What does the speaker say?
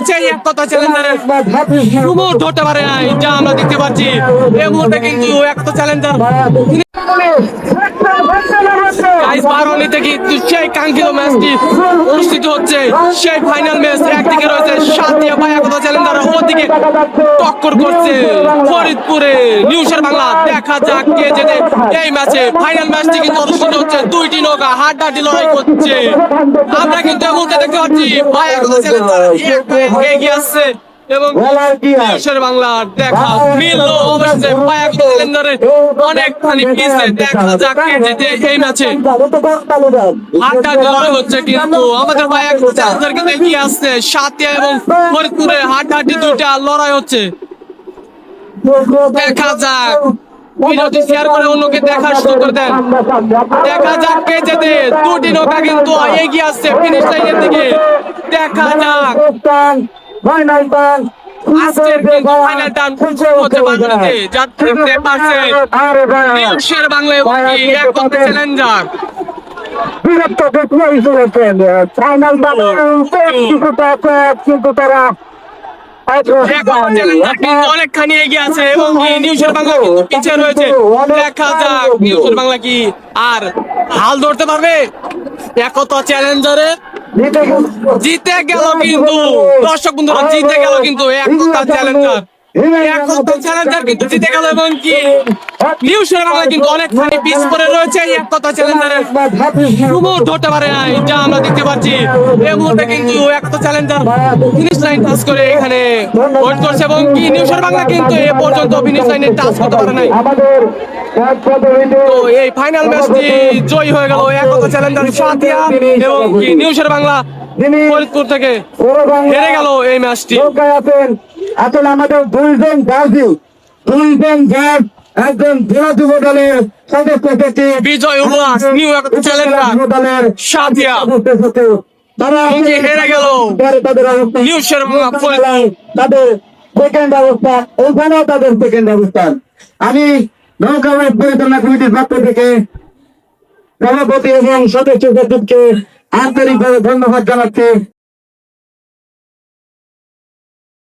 রয়েছে এক কথা চ্যালেঞ্জারের সুমুট ধরতে পারে নাই, যা আমরা দেখতে পাচ্ছি এই মুহূর্তে কিন্তু এক কথা চ্যালেঞ্জার বারোনিতে কিন্তু সেই কাঙ্ক্ষিত ম্যাচটি অনুষ্ঠিত হচ্ছে। সেই ফাইনাল ম্যাচ, একদিকে রয়েছে সাতিয়া ভাই একতা চ্যালেঞ্জার, ওদিকে টক্কর করছে ফরিদপুরে নিউজের বাংলা। দেখা যাক কে জেতে এই ম্যাচে। ফাইনাল ম্যাচটি কিন্তু অনুষ্ঠিত হচ্ছে, দুইটি নৌকা হাড্ডাহাড্ডি লড়াই করছে। আমরা কিন্তু এই মুহূর্তে দেখতে পাচ্ছি ভাই একতা চ্যালেঞ্জার এগিয়ে আসছে এবং নিউজের বাংলার দেখা মিলল অবশ্যই ভাই একতা চ্যালেঞ্জারের অনেকখানি পিছে। দেখা যাক কে জেতে এই ম্যাচে। হাড্ডাহাড্ডি লড়াই হচ্ছে কিন্তু আমাদের ভাই একতা চ্যালেঞ্জার কিন্তু এগিয়ে আসছে। সাতিয়া এবং ফরিদপুরে হাড্ডাহাড্ডি দুইটা লড়াই হচ্ছে। দেখা যাক, ভিডিওটি শেয়ার করে অন্যকে দেখার সুযোগ করে দেন। দেখা যাক কে জেতে। দুটি নৌকা কিন্তু এগিয়ে আসছে ফিনিশ লাইনের দিকে। দেখা যাক আজকের কিন্তু ফাইনাল টার্ম হতে পারে, যা দেখতে পাচ্ছেন নিউজের বাংলা এবং এক কথা চ্যালেঞ্জার ফাইনাল কিন্তু তারা অনেকখানি এগিয়ে আছে এবং নিউজের বাংলা কিন্তু পিছিয়ে রয়েছে। দেখা যাক নিউজের বাংলা কি আর হাল ধরতে পারবে। একতা চ্যালেঞ্জারে জিতে গেল কিন্তু, দর্শক বন্ধুরা জিতে গেল কিন্তু একতা চ্যালেঞ্জার। একতা চ্যালেঞ্জার কিন্তু জিতে গেল এবং কি নিউজের বাংলা কিন্তু অনেকখানি পিছ পড়ে রয়েছে। একতা চ্যালেঞ্জারের সুমুট ধরতে পারে নাই, যা আমরা দেখতে পাচ্ছি এই মুহূর্তে কিন্তু একতা চ্যালেঞ্জার ফিনিশ লাইন টাচ করে এখানে ওয়েট করছে এবং কি নিউজের বাংলা কিন্তু এ পর্যন্ত ফিনিশ লাইনে টাচ করতে পারে নাই। তো এই ফাইনাল ম্যাচটি জয় হয়ে গেল একতা চ্যালেঞ্জার সাতিয়া এবং কি নিউজের বাংলা ফরিদপুর থেকে হেরে গেল এই ম্যাচটি। আসলে আমাদের দুইজন গার্জি, দুইজন গার্ড, একজন যুব দলের সদস্য থেকে বিজয় উল্লাস নিউ একতা চ্যালেঞ্জার দলের সাতিয়া তারা হেরে গেল তাদের অবস্থা নিউজের বাংলা তাদের সেকেন্ড অবস্থান, ওখানেও তাদের সেকেন্ড অবস্থান। আমি নৌকা পরিচালনা কমিটির পক্ষ থেকে সভাপতি এবং সদস্য সচিবকে আন্তরিকভাবে ধন্যবাদ জানাচ্ছি।